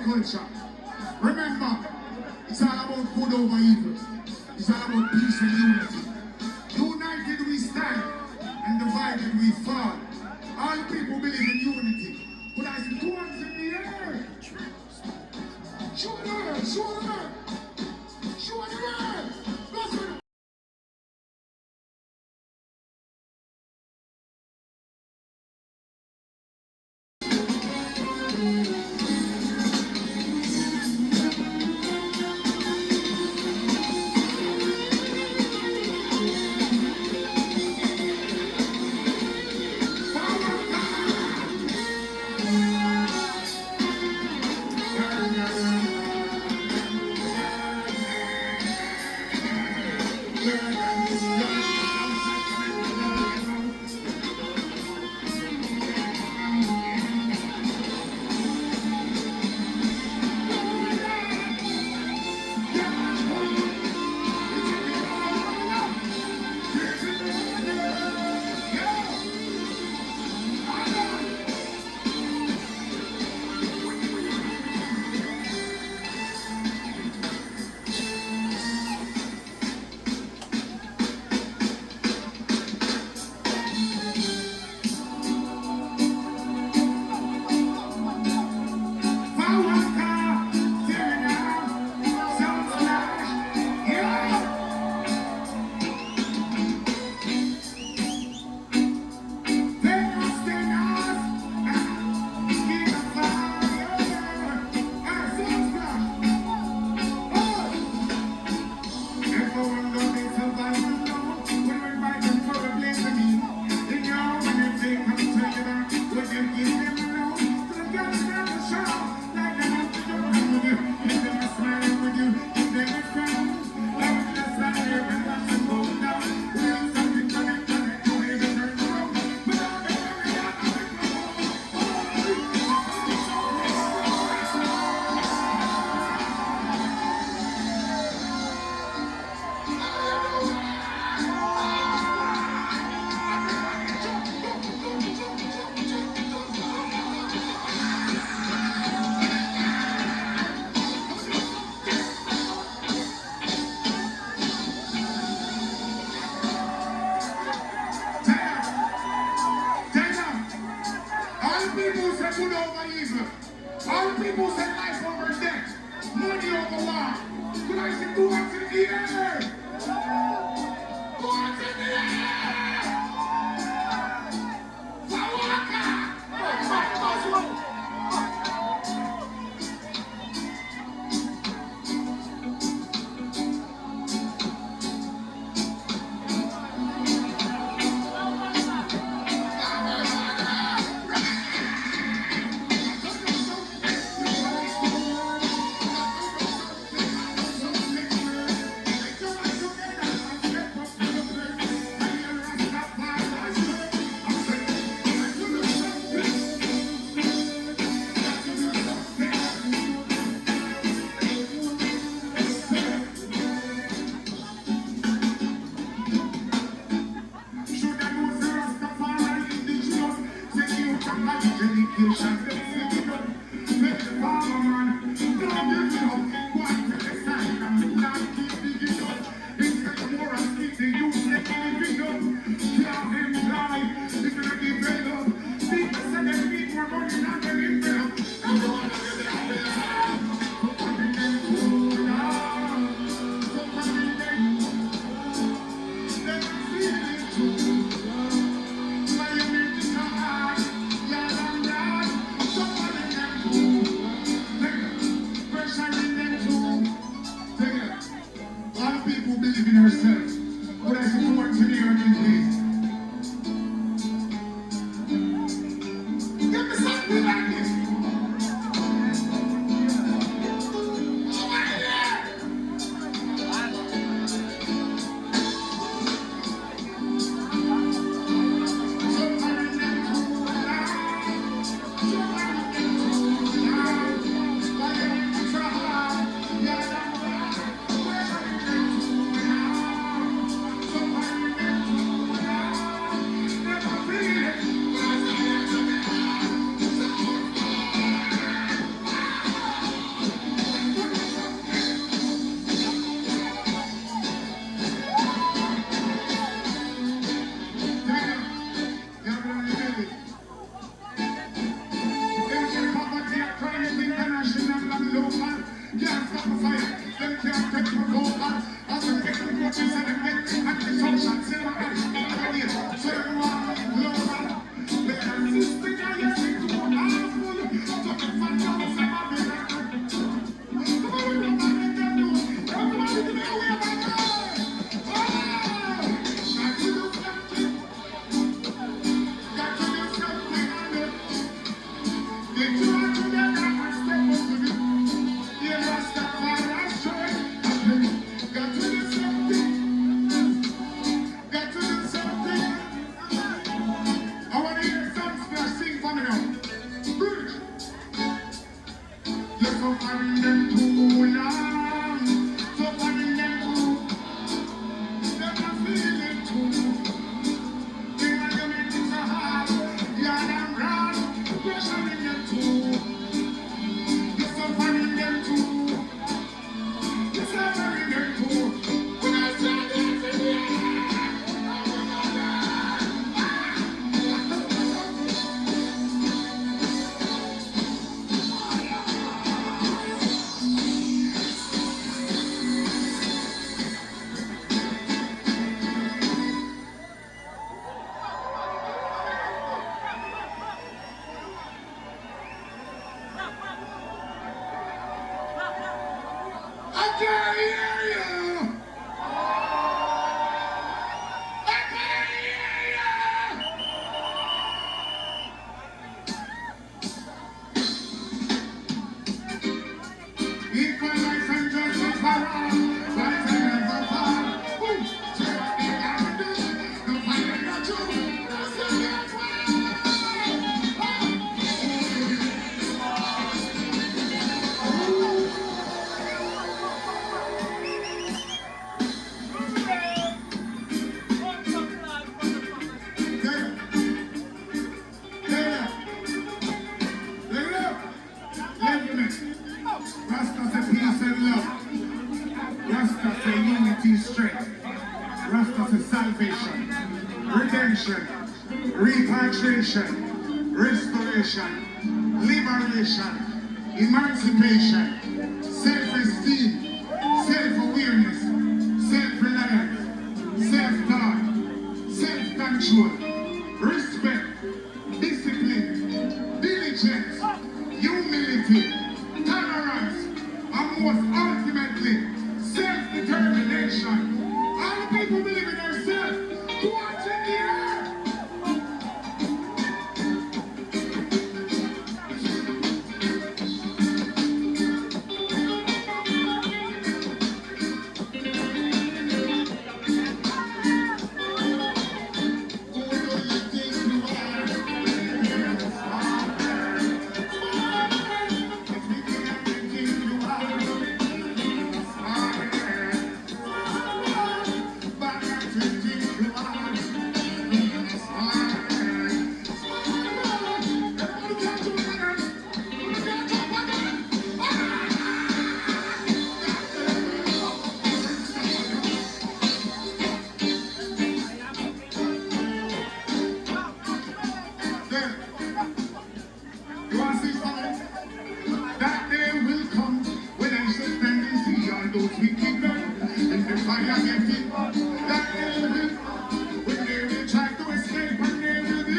culture. Remember, it's all about good over evil. It's all about peace and unity. United we stand, and divided we fall. All people believe in unity. But I see two hands in the air. Show the world, show the world. Show the world. Listen. Good over evil. All people say life over death. Money over war. But I say two hands in the air. Two hands in the air. Fawaka. suffering them too long. Suffering them too. They're not feeling too. They want to make it so hard. Yeah, them wrong. Pressuring them too. You're suffering them too. You're suffering them too. When I say this again. I can't hear you! I can't hear you! Equal rights and justice for all. Rights and never fall. Boom! Check what they gotta do. No fighting no truth. No serious way. Rasta say peace and love. Rasta say unity, strength. Rasta say salvation, redemption, repatriation, restoration, liberation, emancipation, self-esteem, self-awareness, self-reliance, self-thought, self-control, respect, discipline, diligence, humility, tolerance, and most ultimately, self-determination. All the people believe in themselves. Who wants it here? You want to see something? That day will come when I shall stand and see all those wicked men in the fire getting hot. That day will come when they will try to escape and they will be.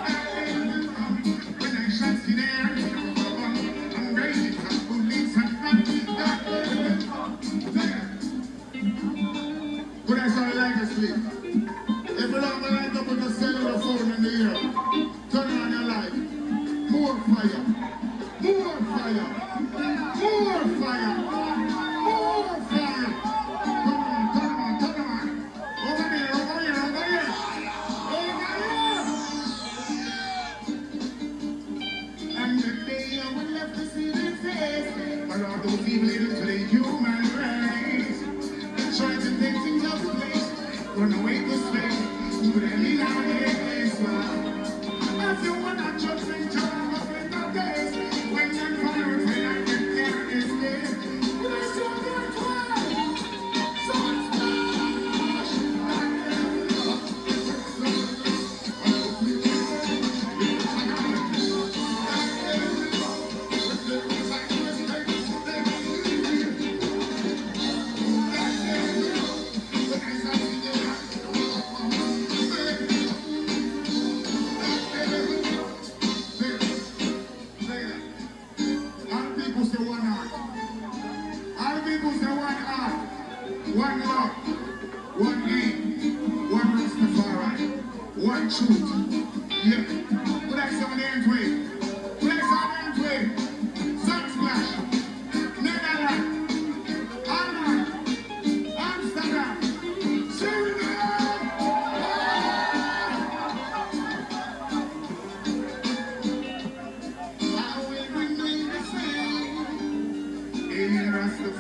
That day will come when I shall see their gun and raise and police and gun. That day will come. When I saw the light asleep, if you don't light up with a cellular phone in the air, turn on your light. More fire. More fire. More fire. More fire. Come on, come on, come on. Over there, over here, over here. Over here. And the day I will love to see the face. But all those evil into the human race. They try to take things out of place. Run away to space. But I need our days. If you wanna judge me, turn up in the days. When I'm fire, when I get there, is there. But I still get wild. So it's one love, one aim, one Rastafari, one truth. Yeah. But that's some names way. But that's our names way. Sunsplash, Netherlands, Holland, Amsterdam, Suriname. I will bring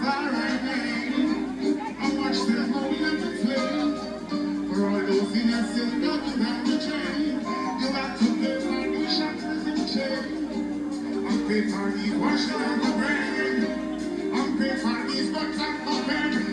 fire and rain. I watch them go in the flame. For all those innocent that you have to train. You got to pay for the shackles and chains. I'm pay for the washing of the brain. I'm pay for these guns and puppets.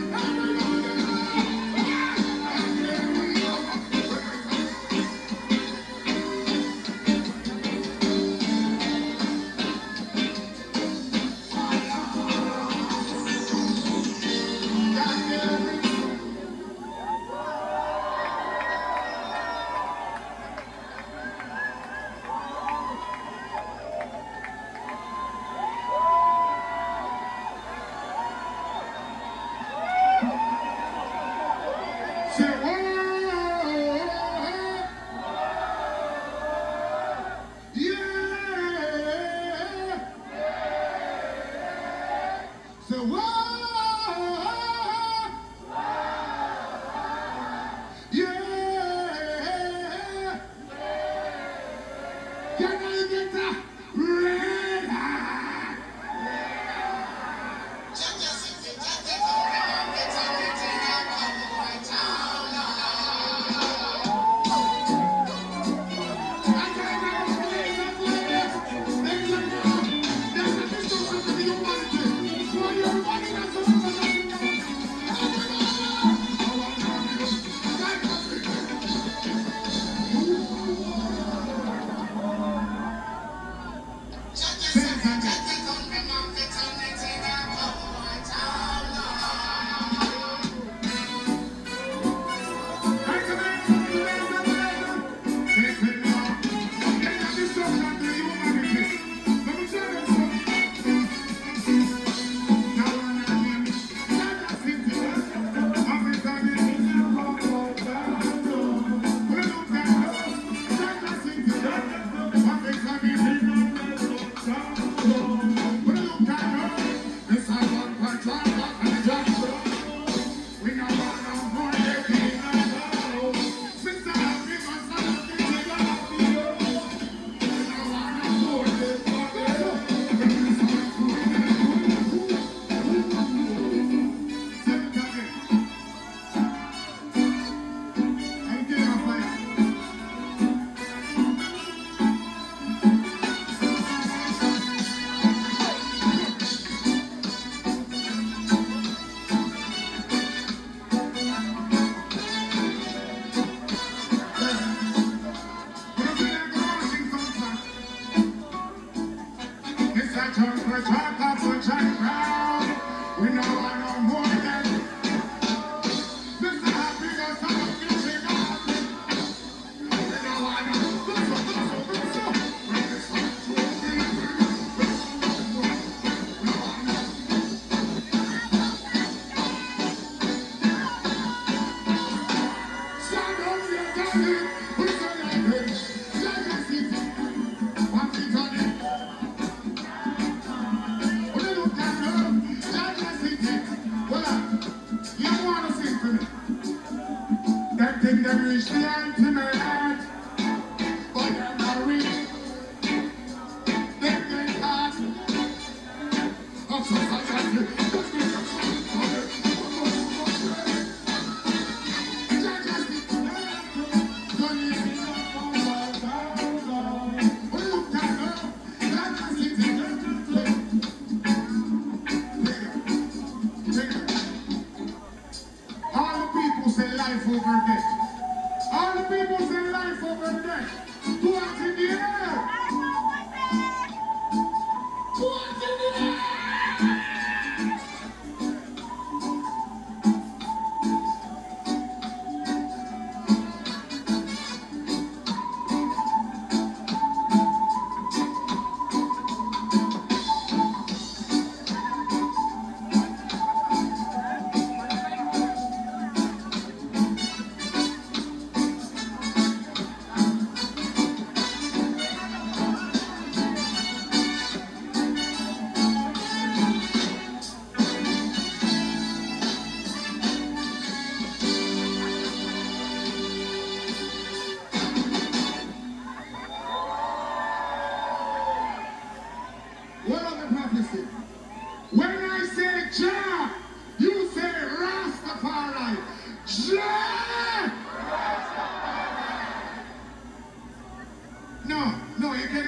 When I say Jah,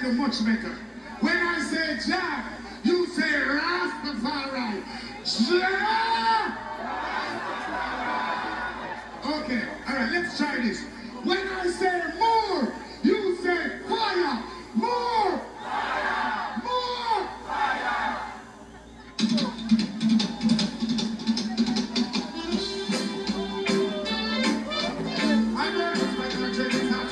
you much better. When I say Jah, you say Rastafari. Jah! Okay, alright, let's try this. When I say more, you say fire. More! Fire! More! Fire! I know it's like a dream, it's not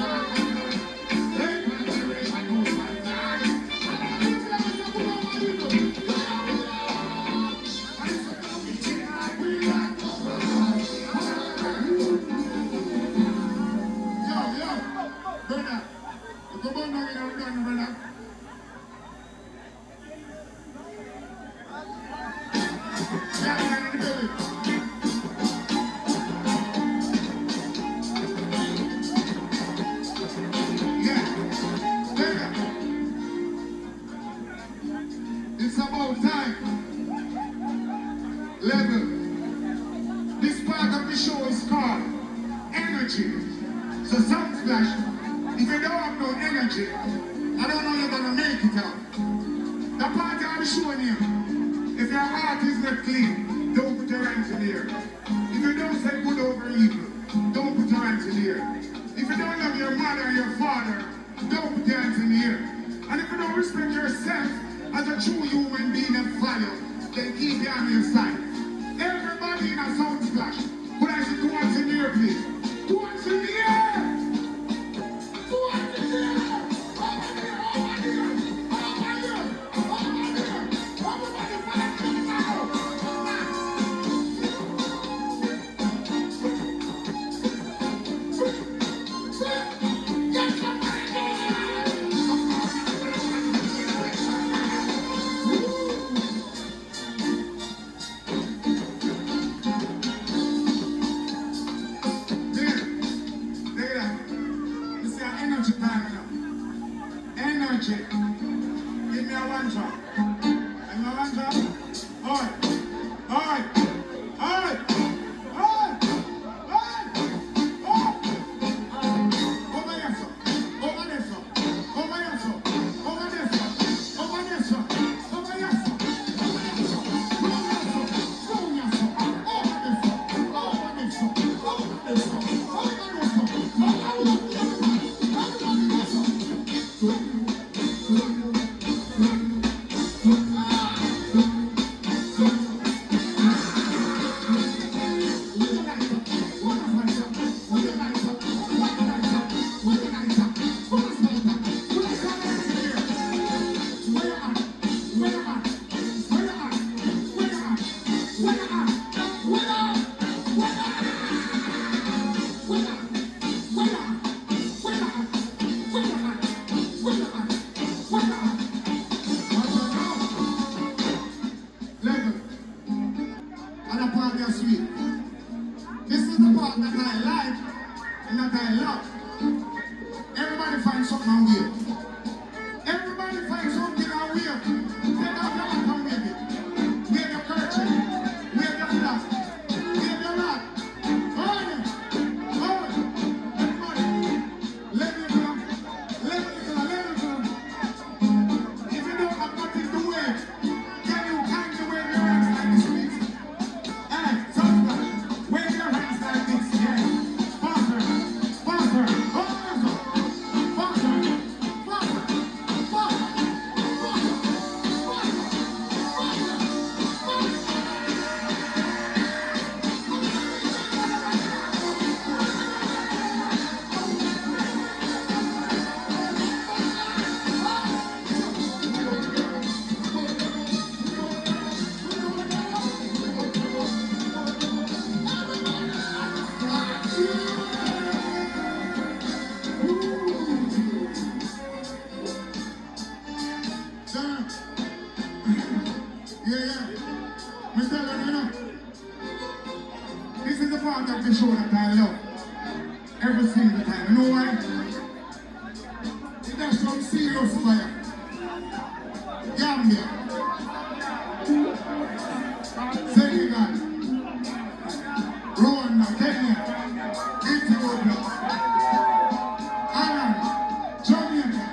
brother, come on now, you know, brother. It's about time. Level. This part of the show is called Energy. So Sunsplash, if you don't have no energy, I don't know you're gonna make it out. The part I'm showing you, if your heart is not clean, don't put your hands in the air. If you don't say good over evil, don't put your hands in the air. If you don't love your mother and your father, don't put your hands in the air. And if you don't respect yourself as a true human being and value, then keep your hand on your side. Everybody in a Sunsplash, put I say 2 hands in the air, please. 2 hands in the air! Energy. Give me a one drop. Give me a one drop. Alright. Alright. Alright. Alright. Alright. Over here, sir. Over there, sir. Over here, sir. Over there, sir. Over there, sir. Over here, sir. Over there, sir. Over there, sir. Over there, sir. Over there, sir. Over there, sir. Over there, sir. This is the part that I like and that I love. Everybody finds something weird. Everybody finds something weird. Take off your hat and wave it. Wave your kerchief. Wave your flag. Wave your rod. Hold it. Hold it. Everybody. Let it go. Let it go. Let it go. If you don't have nothing to wave, can you kindly wave your hands like this, please? Hey, Sunsplash. Wave your hands like this. Yeah. Faster. Faster. Faster. Faster. Faster. Yeah. Me tell you, you know, this is the part of the show that I love. Every single time. You know why? It has some serious fire. Gambia. Senegal. Rwanda, Kenya. Ethiopia. Ireland. Jamaica.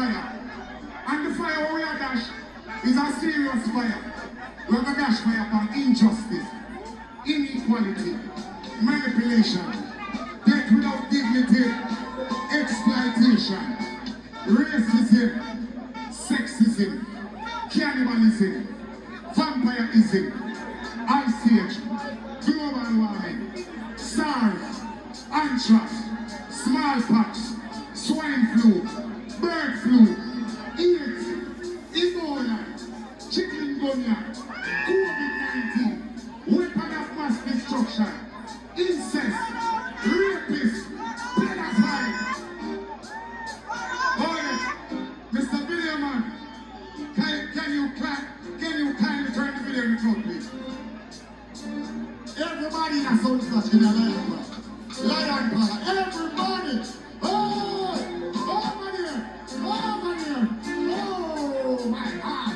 fire. And the fire we are dash is a serious fire. We are going to dash fire upon injustice, inequality, manipulation, death without dignity, exploitation, racism, sexism, cannibalism, vampirism, ice age, global warming, SARS, anthrax, smallpox, swine flu, bird flu, AIDS, Ebola, chikungunya, COVID-19, weapon of mass destruction, incest, rapist, pedophile. Oh yes, Mr. Video Man, can you kindly turn the video in the front, please? Everybody in a sound flash in a lion power. Everybody! Oh! Over there! Over there! Oh my God!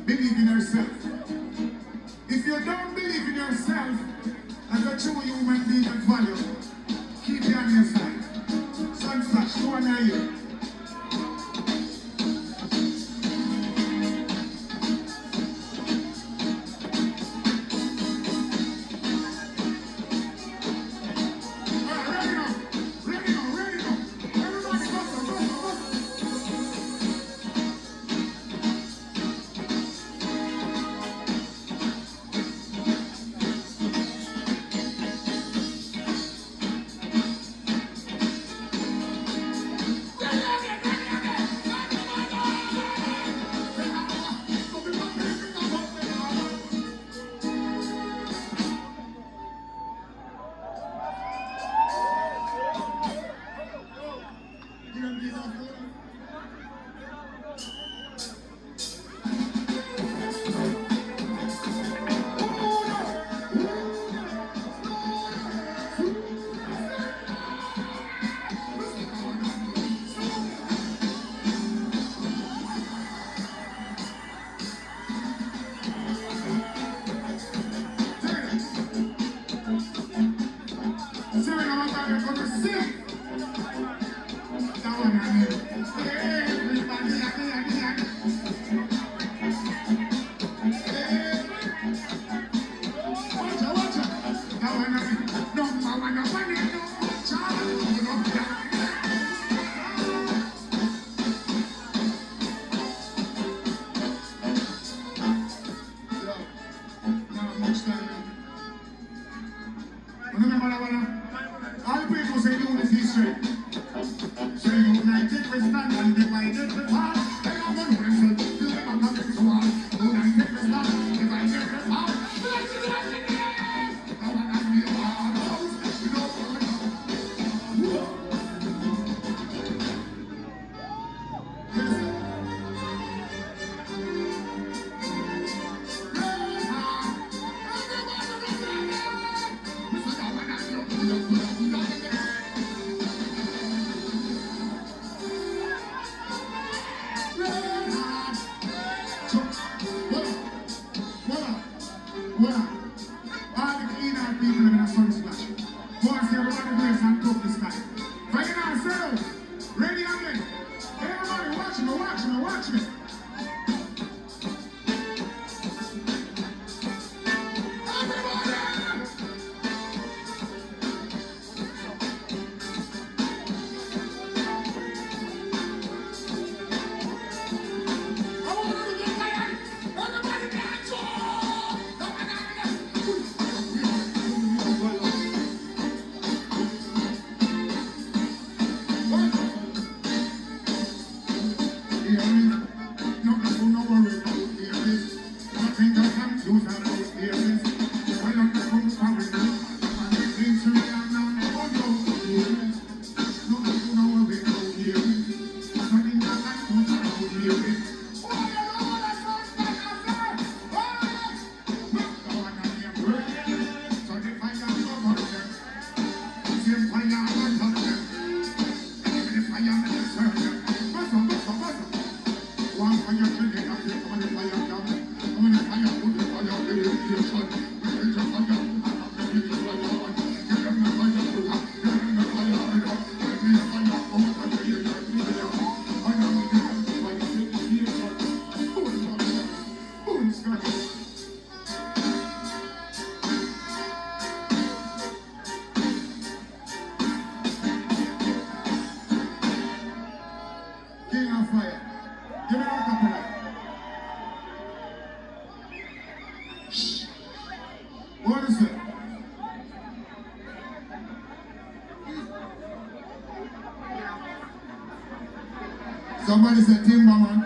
Believe in yourself. If you don't believe in yourself as a true human being and value, keep it on your side. Sunsplash, go on here. All people say unity strength. So united we stand and divided we fall. They are one themselves, you never come to war. United we stand, divided we fall. Bless you, bless you, come on and be our house. We don't want to all the clean out people in a sun splash. Go and see everybody grace and top this time. Right now, settle. Ready again. Everybody watch me, watch me, watch me. Everybody! I want you to get tired. Everybody dance. King of fire. Give me that copyright. Shh. What is it? Somebody said Timberman.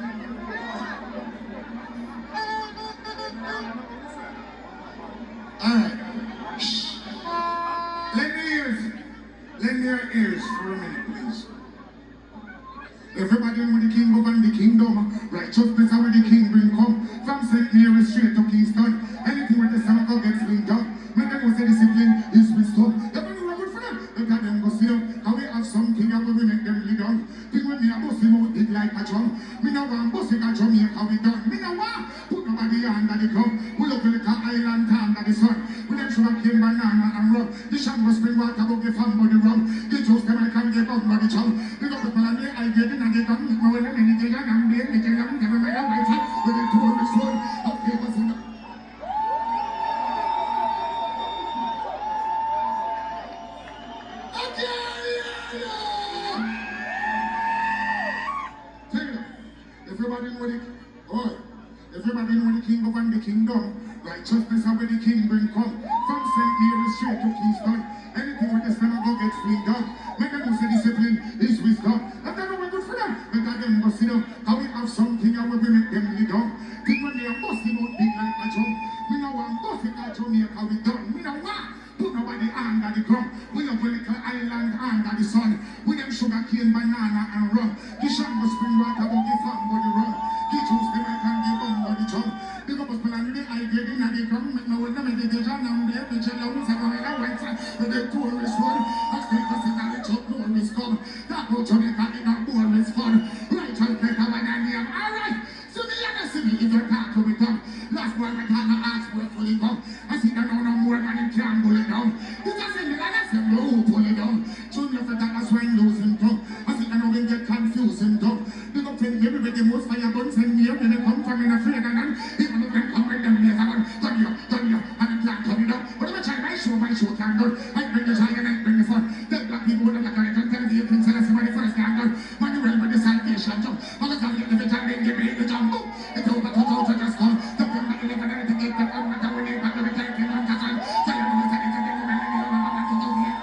Alright. Shh. Lend your ears for a minute, please. Everybody know the king govern the kingdom. Righteousness are where the king bring come. From St. Mary straight to Kingston. Anything where the stomach gets linked up. Make them go say discipline is wisdom. Everybody know good for them. Let them go see them. How we have some king and we make them lead on. Think when me a bust him out big like a drum. Me no want bust it a Jamaica we done. Me no want put nobody under the club. We look like a island under the sun. We them sugar cane, banana and rum. The shango spring water go give fan body rum. The juice them I can get up body chum. The go people and I get in and they come. No one and they get and they get and never mind a right side. With the tourist one. Up here was in the everybody know the everybody know the king govern the kingdom. Righteousness are where the king bring come. From St. Mary straight to Kingston. Anything with the stomach go get flicked up. Make them know say discipline is wisdom. Let them know we're good for them. Make them go sit down. How we have something and we make them lead down. Think when they are busting out big like a drum. We know one busting at Jamaica we done. We know what? Put nobody under the ground. We have a little island under the sun. With them sugar cane, banana and rum. The shango spring water, but the fun body run. The juice, the mic and the bum body chum. The gospel and the I get in and the drum. Make no one meditation and the every chill out. So when I went to the tourist one, I still consider the chop tourist come. That go to the car in a tourist fun. Right on the cover and the alright. So me and see me if you talk to me come. Last one I can't ask where for the come. I see that no more man in can't pull it down. This is the man I say no pull it down. Junior for that as when losing tongue. I see that no one get confused and dumb. They go tell me everybody the most fire guns and me when they come from in a afraid and none. Even if they come with them later on. Turn you, and the plan turn it up. But if I try my show can't do. I bring the giant and bring the fun. Tell black people what I'm like and tell the Prince and I see my first gang done. Manuel with the salvation jump. All the time every time they give me the jump. It's over to just come. The pen that you live and everything get the gun. But I will leave back every time you want to come. Tell you what I think of the man and you want to do here.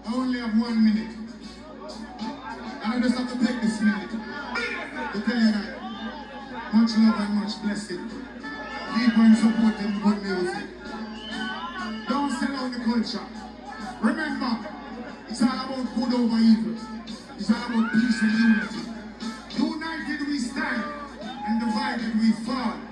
I only have 1 minute. And I just have to take this minute to tell you that much love and much blessing. Keep on supporting good music. Don't sell out the culture. Remember, it's all about good over evil. It's all about peace and unity. United we stand, and divided we fall.